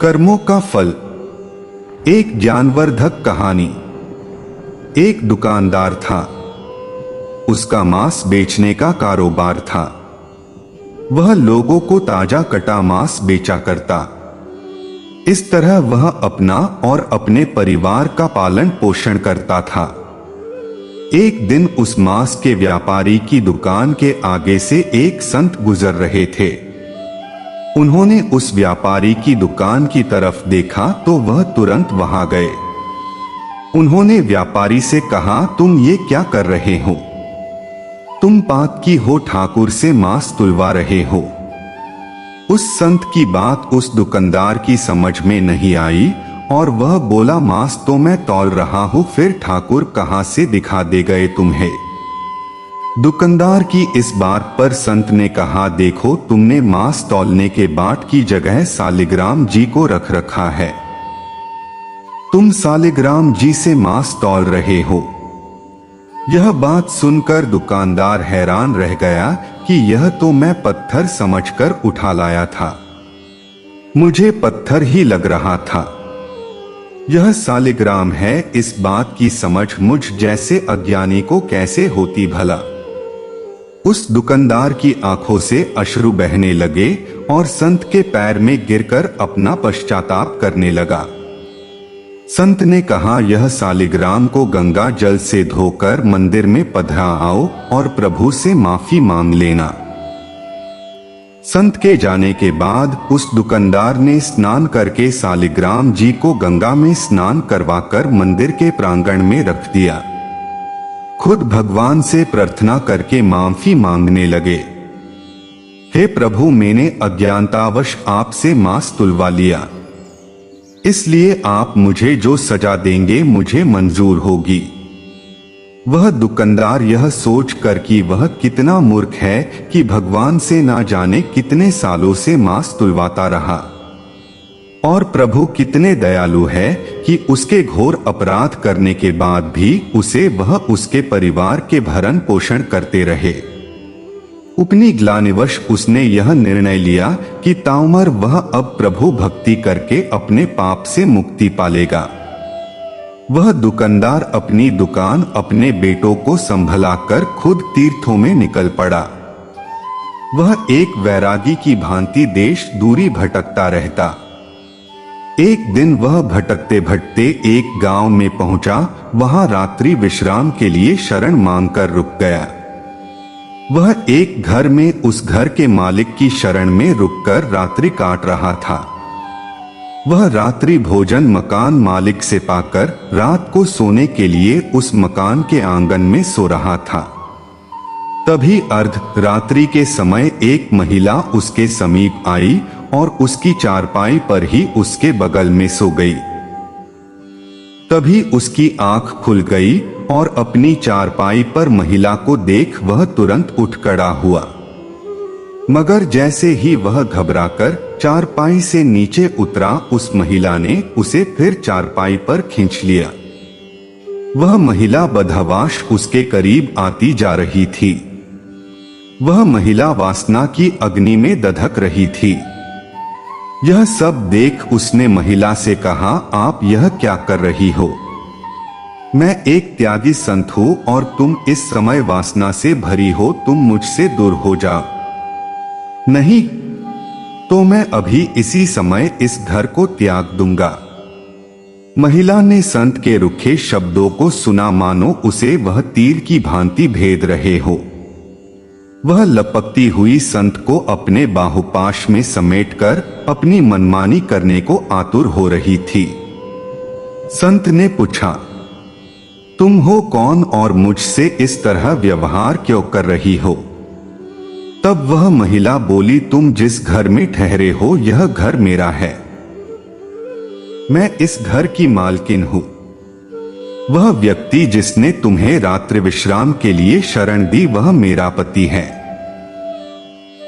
कर्मों का फल। एक ज्ञानवर्धक कहानी। एक दुकानदार था। उसका मांस बेचने का कारोबार था। वह लोगों को ताजा कटा मांस बेचा करता। इस तरह वह अपना और अपने परिवार का पालन पोषण करता था। एक दिन उस मांस के व्यापारी की दुकान के आगे से एक संत गुजर रहे थे। उन्होंने उस व्यापारी की दुकान की तरफ देखा तो वह तुरंत वहां गए। उन्होंने व्यापारी से कहा, तुम ये क्या कर रहे हो? तुम पाक की हो ठाकुर से मांस तुलवा रहे हो। उस संत की बात उस दुकानदार की समझ में नहीं आई और वह बोला, मांस तो मैं तौल रहा हूं, फिर ठाकुर कहां से दिखा दे गए तुम्हें? दुकानदार की इस बात पर संत ने कहा, देखो तुमने मांस तौलने के बाट की जगह सालिग्राम जी को रख रखा है। तुम सालिग्राम जी से मांस तौल रहे हो। यह बात सुनकर दुकानदार हैरान रह गया कि यह तो मैं पत्थर समझकर उठा लाया था। मुझे पत्थर ही लग रहा था। यह सालिग्राम है, इस बात की समझ मुझ जैसे अज्ञानी को कैसे होती भला? उस दुकानदार की आंखों से अश्रु बहने लगे और संत के पैर में गिरकर अपना पश्चाताप करने लगा। संत ने कहा, यह सालिग्राम को गंगा जल से धोकर मंदिर में पधरा आओ और प्रभु से माफी मांग लेना। संत के जाने के बाद उस दुकानदार ने स्नान करके सालिग्राम जी को गंगा में स्नान करवाकर मंदिर के प्रांगण में रख दिया। खुद भगवान से प्रार्थना करके माफी मांगने लगे। हे प्रभु, मैंने अज्ञानतावश आपसे मांस तुलवा लिया, इसलिए आप मुझे जो सजा देंगे मुझे मंजूर होगी। वह दुकानदार यह सोचकर कि वह कितना मूर्ख है कि भगवान से ना जाने कितने सालों से मांस तुलवाता रहा और प्रभु कितने दयालु है कि उसके घोर अपराध करने के बाद भी उसे वह उसके परिवार के भरण पोषण करते रहे। अपनी ग्लानिवश उसने यह निर्णय लिया कि ताउमर वह अब प्रभु भक्ति करके अपने पाप से मुक्ति पालेगा। वह दुकानदार अपनी दुकान अपने बेटों को संभलाकर खुद तीर्थों में निकल पड़ा। वह एक वैरागी की भांति देश दूरी भटकता रहता। एक दिन वह भटकते भटकते एक गांव में पहुंचा। वहां रात्रि विश्राम के लिए शरण मांगकर रुक गया। वह एक घर में उस घर के मालिक की शरण में रुककर रात्रि काट रहा था। वह रात्रि भोजन मकान मालिक से पाकर रात को सोने के लिए उस मकान के आंगन में सो रहा था। तभी अर्ध रात्रि के समय एक महिला उसके समीप आई और उसकी चारपाई पर ही उसके बगल में सो गई। तभी उसकी आंख खुल गई और अपनी चारपाई पर महिला को देख वह तुरंत उठ खड़ा हुआ। मगर जैसे ही वह घबराकर चारपाई से नीचे उतरा, उस महिला ने उसे फिर चारपाई पर खींच लिया। वह महिला बदहवास उसके करीब आती जा रही थी। वह महिला वासना की अग्नि में दधक रही थी। यह सब देख उसने महिला से कहा, आप यह क्या कर रही हो? मैं एक त्यागी संत हूं और तुम इस समय वासना से भरी हो, तुम मुझसे दूर हो जाओ। नहीं तो मैं अभी इसी समय इस घर को त्याग दूंगा। महिला ने संत के रुखे शब्दों को सुना मानो उसे वह तीर की भांति भेद रहे हो। वह लपकती हुई संत को अपने बाहुपाश में समेटकर अपनी मनमानी करने को आतुर हो रही थी। संत ने पूछा, तुम हो कौन और मुझसे इस तरह व्यवहार क्यों कर रही हो? तब वह महिला बोली, तुम जिस घर में ठहरे हो यह घर मेरा है। मैं इस घर की मालकिन हूं। वह व्यक्ति जिसने तुम्हें रात्रि विश्राम के लिए शरण दी वह मेरा पति है।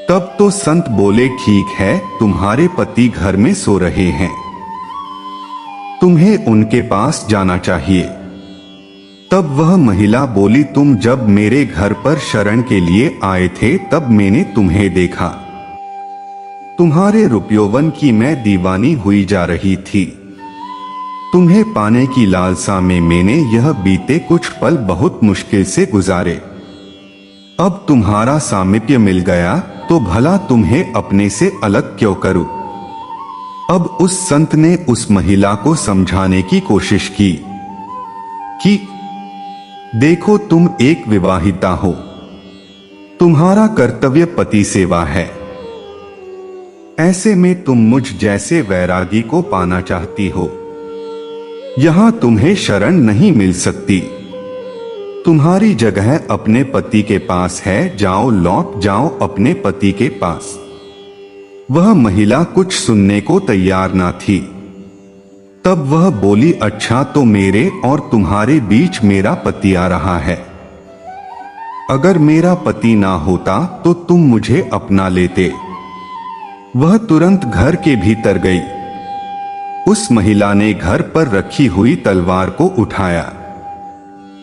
तब तो संत बोले, ठीक है, तुम्हारे पति घर में सो रहे हैं, तुम्हें उनके पास जाना चाहिए। तब वह महिला बोली, तुम जब मेरे घर पर शरण के लिए आए थे तब मैंने तुम्हें देखा, तुम्हारे रुपयोवन की मैं दीवानी हुई जा रही थी। तुम्हें पाने की लालसा में मैंने यह बीते कुछ पल बहुत मुश्किल से गुजारे। अब तुम्हारा सामीप्य मिल गया तो भला तुम्हें अपने से अलग क्यों करूं। अब उस संत ने उस महिला को समझाने की कोशिश की कि देखो, तुम एक विवाहिता हो, तुम्हारा कर्तव्य पति सेवा है। ऐसे में तुम मुझ जैसे वैरागी को पाना चाहती हो, यहां तुम्हें शरण नहीं मिल सकती। तुम्हारी जगह अपने पति के पास है, जाओ, लौट जाओ अपने पति के पास। वह महिला कुछ सुनने को तैयार ना थी। तब वह बोली, अच्छा, तो मेरे और तुम्हारे बीच मेरा पति आ रहा है। अगर मेरा पति ना होता तो तुम मुझे अपना लेते। वह तुरंत घर के भीतर गई। उस महिला ने घर पर रखी हुई तलवार को उठाया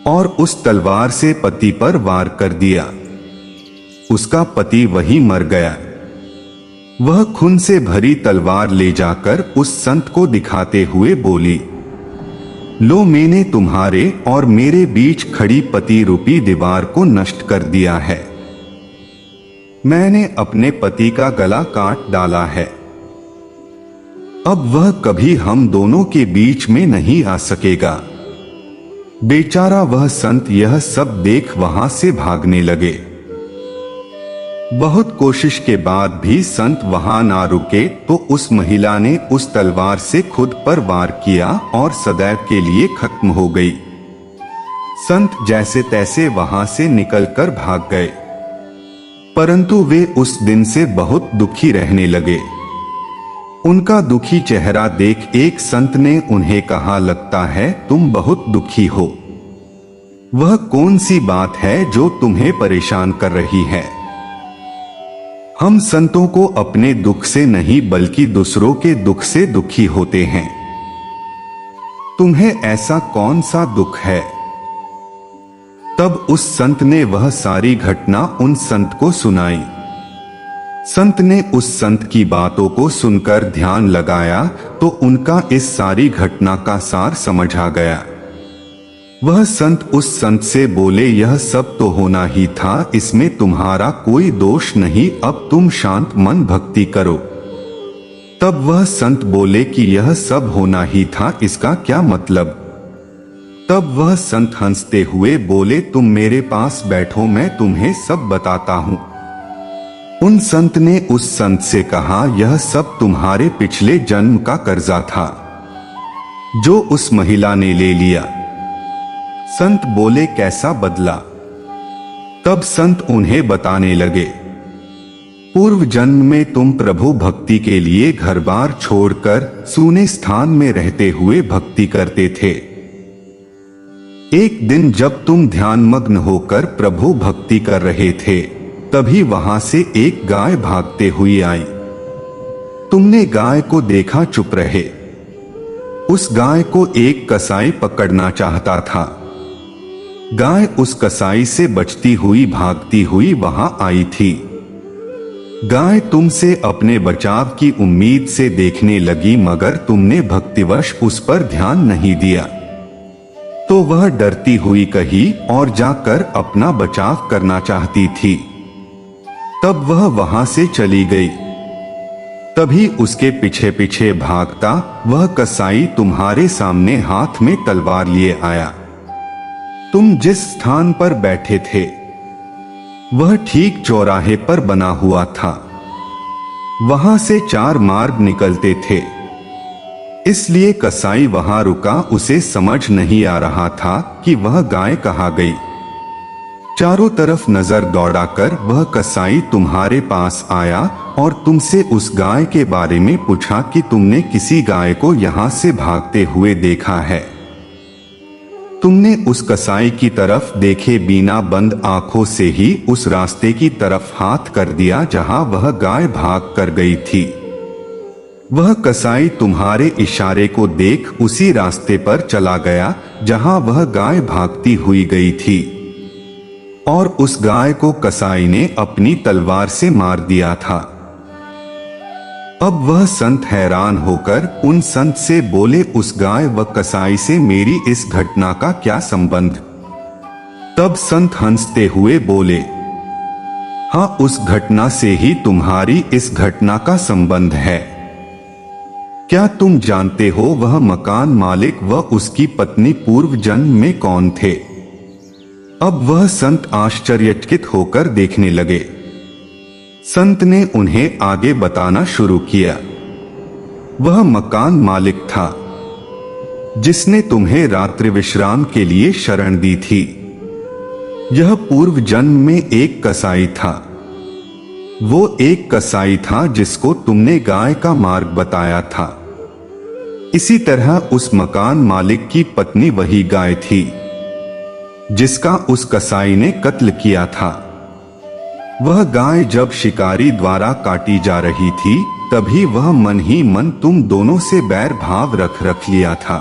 और उस तलवार से पति पर वार कर दिया। उसका पति वहीं मर गया। वह खून से भरी तलवार ले जाकर उस संत को दिखाते हुए बोली, लो, मैंने तुम्हारे और मेरे बीच खड़ी पति रूपी दीवार को नष्ट कर दिया है। मैंने अपने पति का गला काट डाला है। अब वह कभी हम दोनों के बीच में नहीं आ सकेगा। बेचारा वह संत यह सब देख वहां से भागने लगे। बहुत कोशिश के बाद भी संत वहां ना रुके तो उस महिला ने उस तलवार से खुद पर वार किया और सदैव के लिए खत्म हो गई। संत जैसे तैसे वहां से निकलकर भाग गए, परंतु वे उस दिन से बहुत दुखी रहने लगे। उनका दुखी चेहरा देख एक संत ने उन्हें कहा, लगता है तुम बहुत दुखी हो। वह कौन सी बात है जो तुम्हें परेशान कर रही है? हम संतों को अपने दुख से नहीं बल्कि दूसरों के दुख से दुखी होते हैं। तुम्हें ऐसा कौन सा दुख है? तब उस संत ने वह सारी घटना उन संत को सुनाई। संत ने उस संत की बातों को सुनकर ध्यान लगाया तो उनका इस सारी घटना का सार समझ आ गया। वह संत उस संत से बोले, यह सब तो होना ही था, इसमें तुम्हारा कोई दोष नहीं, अब तुम शांत मन भक्ति करो। तब वह संत बोले कि यह सब होना ही था, इसका क्या मतलब? तब वह संत हंसते हुए बोले, तुम मेरे पास बैठो, मैं तुम्हें सब बताता हूं। उन संत ने उस संत से कहा, यह सब तुम्हारे पिछले जन्म का कर्जा था जो उस महिला ने ले लिया। संत बोले, कैसा बदला? तब संत उन्हें बताने लगे, पूर्व जन्म में तुम प्रभु भक्ति के लिए घर बार छोड़कर सूने स्थान में रहते हुए भक्ति करते थे। एक दिन जब तुम ध्यानमग्न होकर प्रभु भक्ति कर रहे थे, तभी वहां से एक गाय भागते हुई आई। तुमने गाय को देखा, चुप रहे। उस गाय को एक कसाई पकड़ना चाहता था। गाय उस कसाई से बचती हुई भागती हुई वहां आई थी। गाय तुमसे अपने बचाव की उम्मीद से देखने लगी, मगर तुमने भक्तिवश उस पर ध्यान नहीं दिया। तो वह डरती हुई कहीं और जाकर अपना बचाव करना चाहती थी। तब वह वहां से चली गई। तभी उसके पीछे पीछे भागता वह कसाई तुम्हारे सामने हाथ में तलवार लिए आया। तुम जिस स्थान पर बैठे थे वह ठीक चौराहे पर बना हुआ था। वहां से 4 मार्ग निकलते थे, इसलिए कसाई वहां रुका। उसे समझ नहीं आ रहा था कि वह गाय कहाँ गई। चारों तरफ नजर दौड़ाकर वह कसाई तुम्हारे पास आया और तुमसे उस गाय के बारे में पूछा कि तुमने किसी गाय को यहां से भागते हुए देखा है। तुमने उस कसाई की तरफ देखे बिना बंद आंखों से ही उस रास्ते की तरफ हाथ कर दिया जहां वह गाय भाग कर गई थी। वह कसाई तुम्हारे इशारे को देख उसी रास्ते पर चला गया जहां वह गाय भागती हुई गई थी, और उस गाय को कसाई ने अपनी तलवार से मार दिया था। अब वह संत हैरान होकर उन संत से बोले, उस गाय व कसाई से मेरी इस घटना का क्या संबंध? तब संत हंसते हुए बोले, हाँ, उस घटना से ही तुम्हारी इस घटना का संबंध है। क्या तुम जानते हो वह मकान मालिक व उसकी पत्नी पूर्व जन्म में कौन थे? अब वह संत आश्चर्यचकित होकर देखने लगे। संत ने उन्हें आगे बताना शुरू किया। वह मकान मालिक था जिसने तुम्हें रात्रि विश्राम के लिए शरण दी थी। यह पूर्व जन्म में एक कसाई था। वो एक कसाई था जिसको तुमने गाय का मार्ग बताया था। इसी तरह उस मकान मालिक की पत्नी वही गाय थी जिसका उस कसाई ने कत्ल किया था। वह गाय जब शिकारी द्वारा काटी जा रही थी तभी वह मन ही मन तुम दोनों से बैर भाव रख लिया था।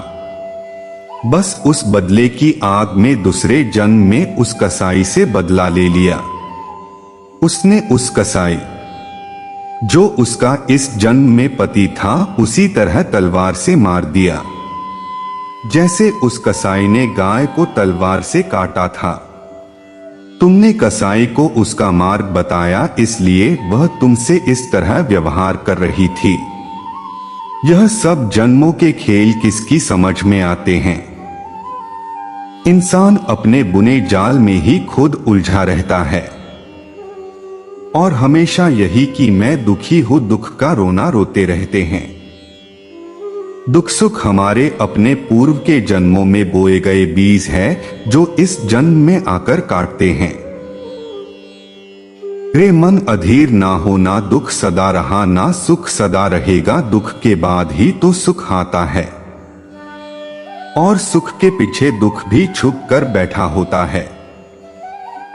बस उस बदले की आग में दूसरे जन्म में उस कसाई से बदला ले लिया। उसने उस कसाई जो उसका इस जन्म में पति था उसी तरह तलवार से मार दिया जैसे उस कसाई ने गाय को तलवार से काटा था। तुमने कसाई को उसका मार्ग बताया, इसलिए वह तुमसे इस तरह व्यवहार कर रही थी। यह सब जन्मों के खेल किसकी समझ में आते हैं? इंसान अपने बुने जाल में ही खुद उलझा रहता है और हमेशा यही कि मैं दुखी हूं, दुख का रोना रोते रहते हैं। दुख सुख हमारे अपने पूर्व के जन्मों में बोए गए बीज है जो इस जन्म में आकर काटते हैं। रे मन अधीर ना हो, ना दुख सदा रहा, ना सुख सदा रहेगा। दुख के बाद ही तो सुख आता है और सुख के पीछे दुख भी छुप कर बैठा होता है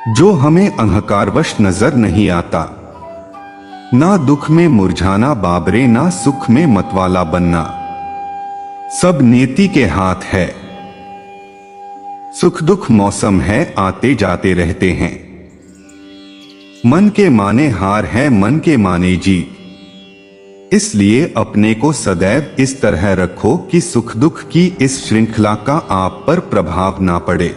जो हमें अहंकारवश नजर नहीं आता। ना दुख में मुरझाना बाबरे, ना सुख में मतवाला बनना। सब नियति के हाथ है। सुख दुख मौसम है, आते जाते रहते हैं। मन के माने हार है, मन के माने जीत। इसलिए अपने को सदैव इस तरह रखो कि सुख दुख की इस श्रृंखला का आप पर प्रभाव ना पड़े।